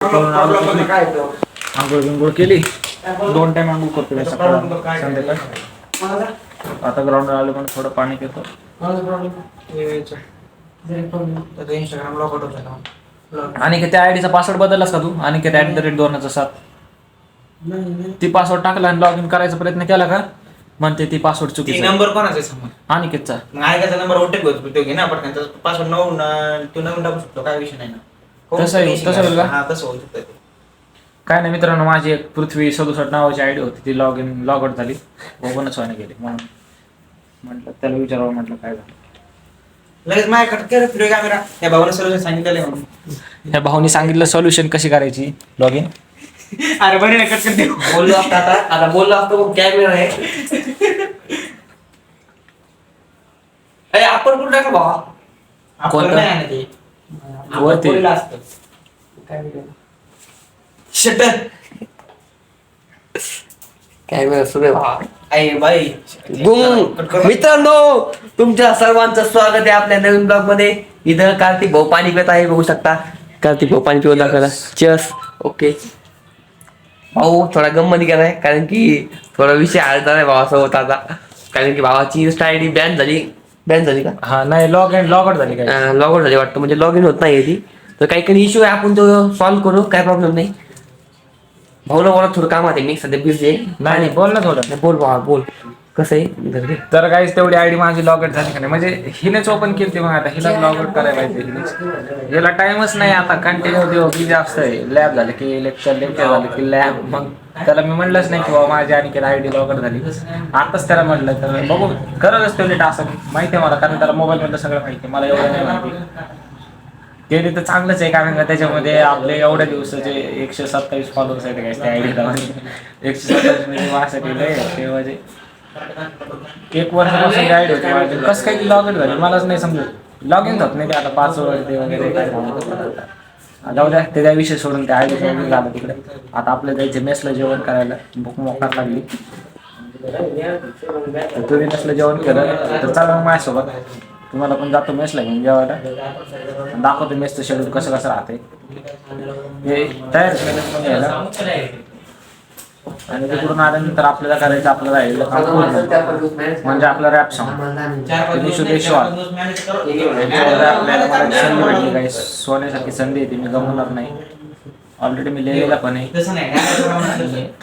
आंघोळ बिंघोळ केली, 2 टाइम आंघोळ करतो सकाळ संध्याकाळ. आता ग्राउंड आलो पण थोडं पाणी पितो. आणि त्या आयडीचा पासवर्ड बदललास का तू? आणि @2007 ती पासवर्ड टाकला आणि लॉग इन करायचा प्रयत्न केला का म्हणते ती पासवर्ड चुकीचा. नंबर कोणाचा आहे समोर? अनिकेतचा. नायकाचा नंबर ओटीपी होतो तो घे ना पटकन. पासवर्ड तू नवीन टाकू शकतो, काय विषय नाही ना. तसं होईल का? हा तसं होऊ शकतं. काय नाही मित्रांनो, माझी एक पृथ्वी 67 नावाची आयडी होती, ती लॉग आउट झाली, ओपनच व्हायला गेली. म्हणून म्हटलं त्याला विचारावं, म्हटलं काय झालं. लगेच माझ्याकडे फिरो कॅमेरा. या भावाने सोल्युशन सांगितलं म्हणून. ह्या भाऊनी सांगितलं सोल्युशन कशी करायची लॉग इन. अरे बरे ना कटकन देऊ. बोललो असता आता बोललो असतो कॅमेरा आहे. आपण कुठं टाका भावा? आपलं नाही आहे ते. वरती. बोललं असतं. शटर. कॅमेरा सुरू भावा. आई बाई. मित्रांनो, तुमच्या सर्वांचं स्वागत आहे आपल्या नवीन ब्लॉग मध्ये. इथं कार्तिक भाऊ पाणी पित आहे, बघू शकता. कार्तिक भाऊ पाणी पिऊन दाखवला. चेअर्स. ओके भाऊ थोडा गंमत केलाय, कारण की थोडा विषय आलता नाही भावासोबत आता, कारण की भावाची इन्स्टा आयडी बॅन झाली का? हा नाही, लॉग आउट झाली काय? लॉग आउट झाली वाटतं, म्हणजे लॉग इन होत नाही ती. तर काही इश्यू आहे, आपण तो सॉल्व्ह करू, काय प्रॉब्लेम नाही. भाऊला बोला, थोडं काम आहे, मी सध्या बिझी आहे. नाही बोल ना थोडं. बोल भावा बोल. कसं आहे तर काहीच तेवढी आयडी माझी लॉग आउट झाली का नाही, म्हणजे हिनेच ओपन केली. मग आता हिला लॉग आउट करायला पाहिजे हिनेच. याला टाइमच नाही आता, कंटिन्यू बिझी असतंय. लॅब झालं की लेक्चर झालं की लॅब. मग त्याला मी म्हणलंच नाही की बाबा माझी आणि आयडी लॉग आउट झाली. आताच त्याला म्हटलं, तर बघू करतच तेवढी टास्क माहिती आहे मला, कारण त्याला मोबाईल मधलं सगळं माहिती आहे. मला एवढं नाही माहिती. ते तर चांगलंच आहे, कारण का त्याच्यामध्ये आपले एवढ्या दिवसाचे 127 फॉलोअर्स आहेत काय त्या आयडीला. 127 म्हणजे असं केलंय ते, म्हणजे 1 वर्षापासून आयडी होती माझी. कसं काही लॉग इन झाली मलाच नाही समजत. लॉग इन होत नाही ते आता 5 वगैरे वगैरे काय जाऊ द्या, ते त्या विषय सोडून त्या आयडी लॉग इन झालं तिकडे. आता आपल्या जायचं मेसला जेवण करायला, भूक मोकार लागली. तुम्ही मेसला जेवण केलं तर चला मग माझ्यासोबत, तुम्हाला पण जातो मेसला घेऊन जेवायला. दाखवतो मेसचं शेड्यूल कसं राहते. हे तयार घ्यायला, आणि तिकडून आल्यानंतर आपल्याला करायचं, आपल्याला राहिलं काम पूर्ण म्हणजे आपला रॅप सॉन्ग. आपल्याला मला संधी भेटली, काही सोन्यासारखी संधी येते, मी गमवणार नाही. ऑलरेडी मी लिहिलेला पण आहे.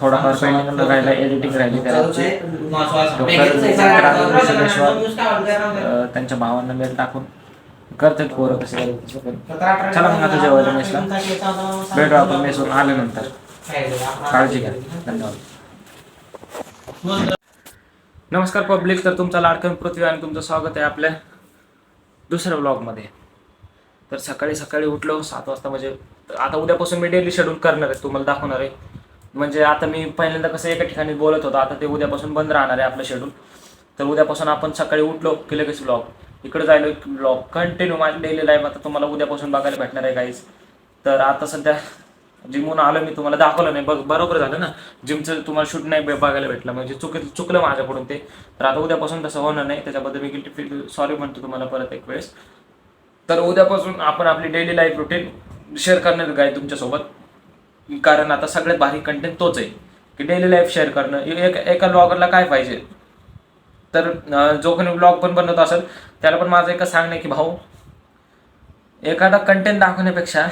थोडाफार पेंडिंग राहिला, एडिटिंग राहिली त्यांच्या भावांना मेल टाकून करतात पोरं कसे. चला मग आता जेवायला मेसला भेटू आपण मेसवरून आल्यानंतर. काळजी घ्या, धन्यवाद. नमस्कार पब्लिक, तर तुमचा लाडकन पृथ्वी आणि तुमचं स्वागत आहे आपल्या दुसऱ्या ब्लॉगमध्ये. तर सकाळी उठलो 7 वाजता, म्हणजे आता उद्यापासून मी डेली शेड्यूल करणार आहे, तुम्हाला दाखवणार आहे. म्हणजे आता मी पहिल्यांदा कसं एका ठिकाणी बोलत होतो, आता ते उद्यापासून बंद राहणार आहे आपलं शेड्यूल. तर उद्यापासून आपण सकाळी उठलो की लगेच ब्लॉग, इकडे जायलो ब्लॉग, कंटिन्यू माझी डेली लाईफ आता तुम्हाला उद्यापासून बघायला भेटणार आहे गाईज. तर आता सध्या जिमून आलो मी, तुम्हाला दाखवलं नाही, बरोबर झालं ना. जिमचं तुम्हाला शूट नाही बघायला भेटलं, म्हणजे चुकलं माझ्याकडून ते. तर आता उद्यापासून तसं होणार नाही, त्याच्याबद्दल मी गिल्टी फील सॉरी म्हणतो तुम्हाला परत एक वेळेस. तर उद्यापासून आपण आपली डेली लाईफ रुटीन शेअर करणार काय तुमच्यासोबत, कारण आता सगळ्यात भारी कंटेंट तोच आहे की डेली लाईफ शेअर करणं. एका ब्लॉगरला काय पाहिजे, तर जो कोणी ब्लॉग पण बनवत असेल त्याला पण माझं एकच सांगणं आहे की भाऊ, एखादा कंटेंट दाखवण्यापेक्षा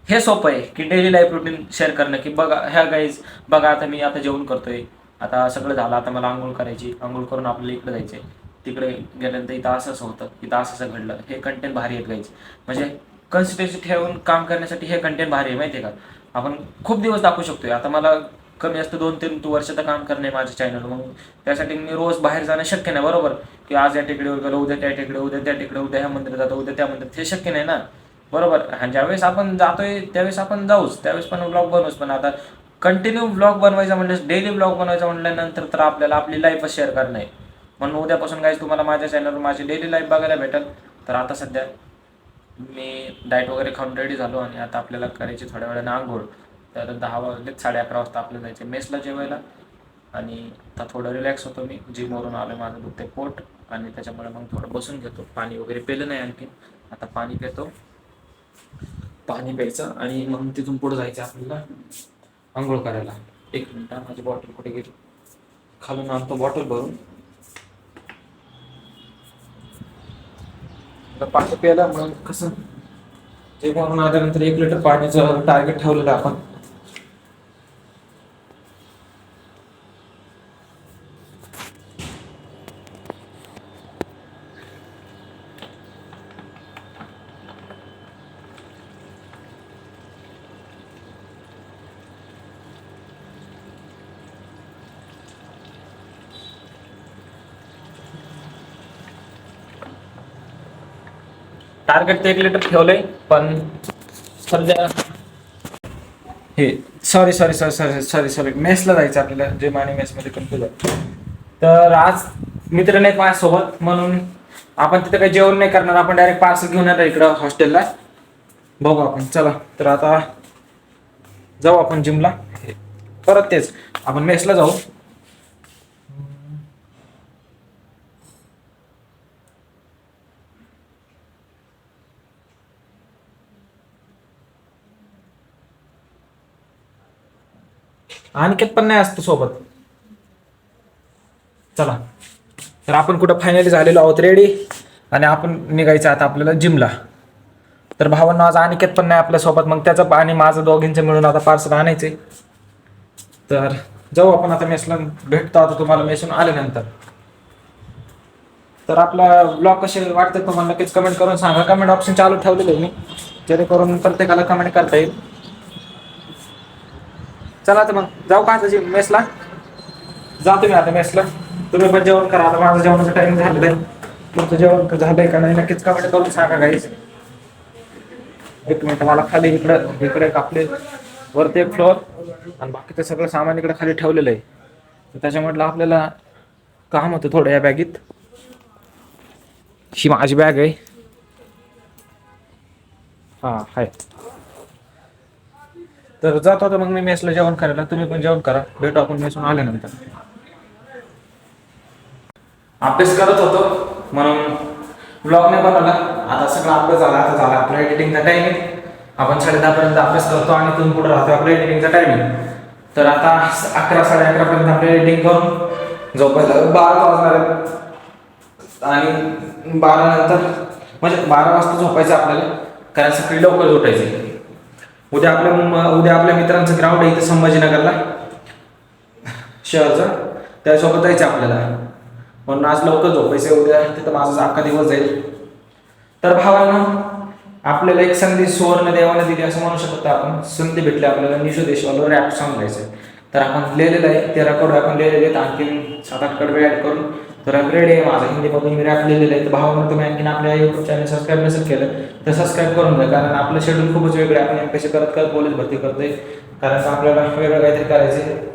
हे सोपं आहे की डेली लाईफ रुटीन शेअर करणं. की बघा ह्या गाईज, बघा आता मी आता जेवण करतोय, आता सगळं झालं, आता मला आंघोळ करायची, आंघोळ करून आपल्याला इकडे जायचंय, तिकडे गेल्यानंतर इथं असं होतं, इथं असं घडलं. हे कंटेंट भारी आहेत गाईज, म्हणजे कन्सिस्टन्सी ठेवून काम करण्यासाठी हे कंटेंट भारी आहे माहिती आहे का. आपण खूप दिवस दाखवू शकतोय. आता मला कमी जास्त 2-3 वर्ष तर काम करणे माझ्या चॅनल, मग त्यासाठी मी रोज बाहेर जाणं शक्य नाही, बरोबर. की आज या टेकडीवर गेलो, उद्या त्या टेकडे, उद्या त्या टेकडे, उद्या ह्या मंदिरात जातो, उद्या त्या मंदिरात, हे शक्य नाही ना, बरोबर. आणि ज्यावेळेस आपण जातोय त्यावेळेस आपण जाऊच, त्यावेळेस पण ब्लॉग बनवूच. पण आता कंटिन्यू ब्लॉग बनवायचा म्हणलं, डेली ब्लॉग बनवायचा म्हटल्यानंतर तर आपल्याला आपली लाईफच शेअर करणं आहे. म्हणून उद्यापासून गाईज तुम्हाला माझ्या चॅनलवर माझी डेली लाईफ बघायला भेटेल. तर आता सध्या मी डाएट वगैरे खाऊन रेडी झालो, आणि आता आपल्याला करायची थोड्या वेळाने आंघोळ. तर 10 वाजले, 11:30 वाजता आपल्याला जायचे मेसला जेवायला. आणि आता थोडं रिलॅक्स होतो मी, जिमवरून आलो, माझं दुखते पोट, आणि त्याच्यामुळे मग थोडं बसून घेतो. पाणी वगैरे पेलं नाही आणखी, आता पाणी पितो. पाणी प्यायचं आणि मग तिथून पुढे जायचं आपल्याला आंघोळ करायला. एक मिनिट, माझी बॉटल कुठे गेली? खालून आणतो बॉटल भरून. पाणी प्यायला मग कसं ते भरून आल्यानंतर 1 लिटर पाण्याचं टार्गेट ठेवलेलं आपण. टार्गेट ते 1 लिटर ठेवलंय, पण सध्या हे सॉरी मेसला जायचं आपल्याला. जे माने मेसमध्ये कन्फ्युज आहे. तर आज मित्र नाहीत माझ्यासोबत, म्हणून आपण तिथे काही जेवण नाही करणार. आपण डायरेक्ट पार्सल घेऊन येणार इकडं हॉस्टेलला. बघू आपण. चला तर आता जाऊ आपण जिमला. परत तेच आपण मेसला जाऊ. अनिकेत पण नाही असतो सोबत. चला तर आपण कुठं फायनली झालेलो आहोत रेडी, आणि आपण निघायचं आता आपल्याला जिमला. तर भावांना आज अनिकेत पण नाही आपल्या सोबत, मग त्याचं आणि माझं दोघींचं मिळून आता पार्सल आणायचे. तर जाऊ आपण आता मेसला. भेटतो आता तुम्हाला मेसून आल्यानंतर. तर आपला ब्लॉग कसे वाटते तुम्हाला नक्कीच कमेंट करून सांगा. कमेंट ऑप्शन चालू ठेवलेलं आहे मी, जेणेकरून प्रत्येकाला कमेंट करता येईल. चला तर मग जाऊ का आता मेसला? जा तुम्ही आता मेसला. तुम्ही पण जेवण करा. आता माझं जेवणाचा टाइम झालेला आहे. तुमचं जेवण झालंय का नाही नक्कीच कमेंट करून सांगा गाईस. 1 मिनिट, मला खाली इकडे आपले वरती एक फ्लोअर आणि बाकीचं सगळं सामान इकडे खाली ठेवलेलं आहे. तर त्याच्यामधलं आपल्याला काम होतं थोडं या बॅगीत. ही माझी बॅग आहे. हा आहे. तर जातो आता मग मी मेसला जेवण करायला. तुम्ही पण जेवण करा. भेटू आपण मेसून आल्यानंतर. अभ्यास करत होतो म्हणून ब्लॉग नाही बनवला. आता सगळा अभ्यास झाला. आता झाला आपला एडिटिंगचा टायमिंग. आपण 10:30 पर्यंत अभ्यास करतो आणि तिथून पुढे राहतो आपल्या एडिटिंगचा टायमिंग. तर आता 11 साडे 11 पर्यंत आपलं एडिटिंग करून झोपायला 12 वाजणार आहेत. आणि 12 नंतर म्हणजे 12 वाजता झोपायचं आपल्याला, कारण सकाळी लवकर उठायचं. उद्या आपल्या मित्रांचं ग्राउंड आहे इथं संभाजीनगरला शहरचं, त्यासोबत जायचं आपल्याला. म्हणून आज लवकर झोपायचं. उद्या तिथं माझा अख्खा दिवस जाईल. तर भावांना आपल्याला एक संधी सुवर्ण देवाने दिली असं म्हणू शकतो आपण. संधी भेटली आपल्याला निशू देशवाला रॅप सॉन्ग घ्यायचं. तर आपण लिहिलेलं आहे, ते रेकॉर्ड आपण लिहिलेले आहेत. आणखीन 7-8 कडवे ॲड करून तर रॅप रेडी आहे माझा. हिंदीमधून मी रॅप लिहिलेलं आहे. तर भावांना तुम्ही आणखीन आपल्या यूट्यूब चॅनल सबस्क्राईब नसेल केलं तर सबस्क्राईब करून द्या, कारण आपलं शेड्यूल खूपच वेगळं आहे. आपण एमपीएससी करत पोलीस भरती करतोय, कारण आपल्याला वेगळं काहीतरी करायचं.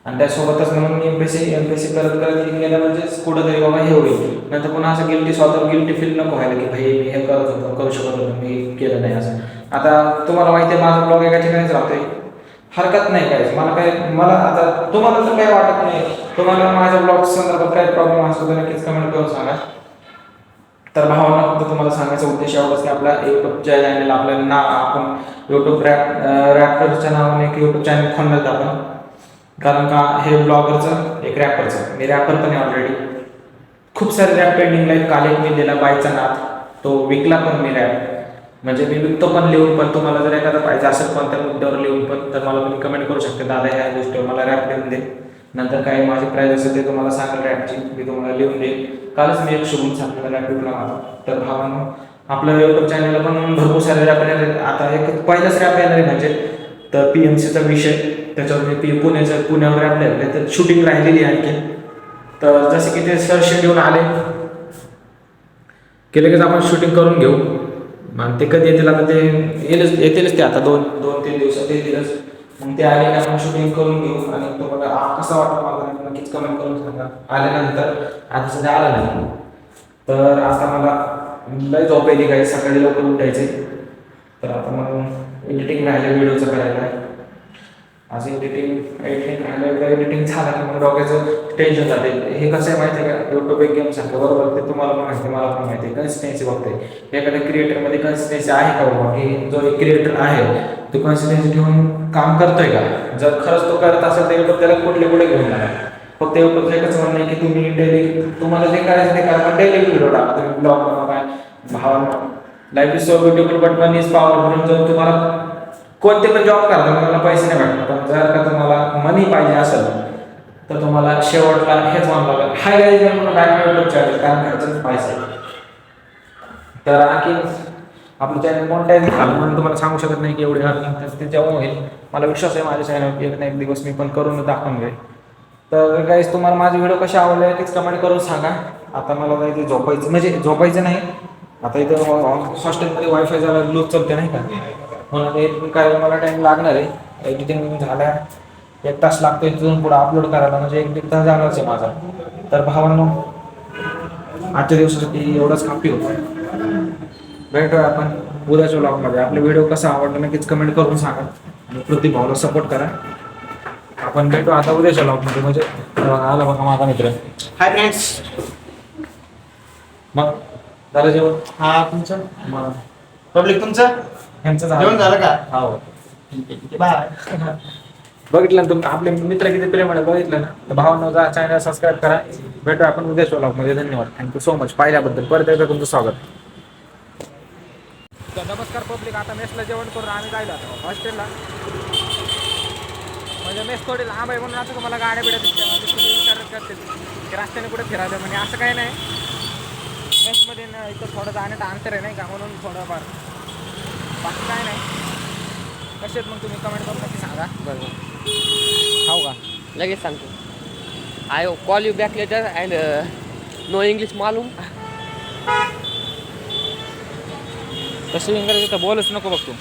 आणि त्यासोबतच म्हणून मी एमपीएससी करत गेलं म्हणजेच कुठंतरी बाबा हे होईल. नंतर पुन्हा असं स्वतः गिल्टी फील नको व्हायला की भाई मी हे करत होतो, करू शकत होतो, मी केलं नाही असं. आता तुम्हाला माहिती आहे माझा ब्लॉग एका ठिकाणीच राहतोय. हरकत नाही काय, मला आता तुम्हाला तर काही वाटत नाही. तुम्हाला माझ्या ब्लॉग संदर्भात काही प्रॉब्लेम असतो तर नक्कीच कमेंट करून सांगा. तर भावांना फक्त तुम्हाला सांगायचा उद्देश एवढाच की आपला यूट्यूब चॅनल आपल्याला आपण यूट्यूब रॅपरच्या नावाने एक यूट्यूब चॅनल खोलण्यात आपण, कारण का हे ब्लॉगरचं एक रॅपरचं. मी रॅपर पण आहे ऑलरेडी. खूप सारे रॅप पेंडिंगला आहेत. काल एक मी दिला बायचा नाद, तो विकला पण मी रॅप. म्हणजे मी विकतो पण लिहून पण. तुम्हाला जर एखादा पाहिजे असेल कोणत्या मुद्द्यावर लिहून पण तर मला तुम्ही कमेंट करू शकता, दादा ह्या गोष्टीवर मला रॅप लिहून दे. नंतर काही माझी प्राईज असेल ते तुम्हाला सांगाल रॅपची, मी तुम्हाला लिहून देईल. कालच मी एक शुभम सांगितलं रॅप विकला माझा. तर भावांनो आपलं यूट्यूब चॅनलला पण भरपूर सारे रॅप येणार आहेत. आता एक पहिलाच रॅप येणार आहे म्हणजे तर PMCचा विषय, त्याच्यावर मी पुण्यावर रॅप लिहिलं. तर शूटिंग राहिलेली आहे आणखी. तर जसे की ते सर शेड्यूल आले की लगेच आपण शूटिंग करून घेऊ. आणि ते कधी येतील आता ते येतीलच ते आता 2-3 दिवसात येतीलच. मग ते आले की आपण शूटिंग करून घेऊ. आणि तुम्हाला कसं वाटतं मला नक्कीच कमेंट करून सांगा आल्यानंतर. आता सध्या आला नाही तर आता मला लय झोप येते काही, सकाळी लवकर उठायचे. तर आता मग एडिटिंग राहिलं व्हिडिओचं करायला. असं एडिटिंग झालं की मग डोक्याचं टेन्शन जाते. हे कसं आहे माहिती आहे का, यूट्यूब एक गेम सारखं, बरोबर ते तुम्हाला पण माहिती मला पण माहिती आहे. कन्सिस्टन्सी बघते एखाद्या क्रिएटरमध्ये कन्सिस्टन्सी आहे का बाबा, की जो एक क्रिएटर आहे तो कन्सिस्टन्सी घेऊन काम करतोय का. जर खरंच तो करत असेल तर यूट्यूब त्याला कुठे घेऊन जाणार. फक्त यूट्यूबचं एकच म्हणणं आहे की तुम्ही डेली तुम्हाला जे करायचं ते करा, पण डेली व्हिडिओ टाका. तुम्ही ब्लॉग बनवा, काय भावांना life is so beautiful but money is powerful. जर तुम्हाला कोणते पण जॉब करा तुम्हाला पैसे नाही भेटणार, पण जर का तुम्हाला मनी पाहिजे असेल तर तुम्हाला शेवटला हेच म्हणावं लागेल, हाय गाईज म्हणून बॅक यूट्यूब चॅनल, कारण खर्च पैसे. तर आणखी आपलं चॅनल मोनेटाईज झालं म्हणून तुम्हाला सांगू शकत नाही की एवढे अर्निंग तर ते जेव्हा होईल. मला विश्वास आहे माझ्या चॅनल एक ना एक दिवस मी पण करून दाखवून घेईल. तर गाईज तुम्हाला माझे व्हिडिओ कसे आवडले तेच कमेंट करून सांगा. आता मला जायचं झोपायचं, म्हणजे झोपायचं नाही, आता इथं हॉस्टेलमध्ये वायफाय जरा लूज चालते नाही का, म्हणून एडिटिंग करायला मला टाईम लागणार आहे. एडिटिंग झाल्या 1 तास लागतो इथून पुढे अपलोड करायला, म्हणजे 1-1.5 तास जाणारच आहे माझा. तर भावांनो आजच्या दिवसासाठी एवढंच काफी होतं. भेटूया आपण उद्याच्या व्लॉगमध्ये. आपले व्हिडिओ कसा आवडला नक्कीच कमेंट करून सांगा आणि प्रत्येक भावाला सपोर्ट करा. आपण भेटू आता उद्याच्या व्लॉगमध्ये. म्हणजे आला बघा माझा मित्र. Hi friends. मग झालं जेवण? हा तुमचं मग पब्लिक तुमचं ह्यांचं जेवण झालं का? हो. बाय. बघितलं ना तुम्ही आपले मित्र किती प्रेम आहे, बघितलं ना. तर भावांनो जा चॅनल सबस्क्राईब करा. भेटू आपण उद्याच्या व्लॉगमध्ये. धन्यवाद, थँक्यू सो मच पाहिल्याबद्दल. परत एकदा तुमचं स्वागत. तर नमस्कार पब्लिक, आता मेसला जेवण करून आम्ही जायला आता हॉस्टेलला. म्हणजे मेस थोडी लांब आहे म्हणून आता तुम्हाला गाड्या बिड्या दिसते, म्हणजे तुम्ही विचारत करते की रस्त्याने कुठे फिरायचं. म्हणजे असं काही नाही, मेसमध्ये ना इथं थोडं जाण्याचं अंतर आहे नाही का, म्हणून थोडंफार, बाकी काय नाही. कसे मग तुम्ही कमेंट करून नक्की सांगा. बरोबर, हो का लगेच सांगतो. I call you back later and no English मालूम. तसं इंग्रजी तर बोलूच नको बघ तू.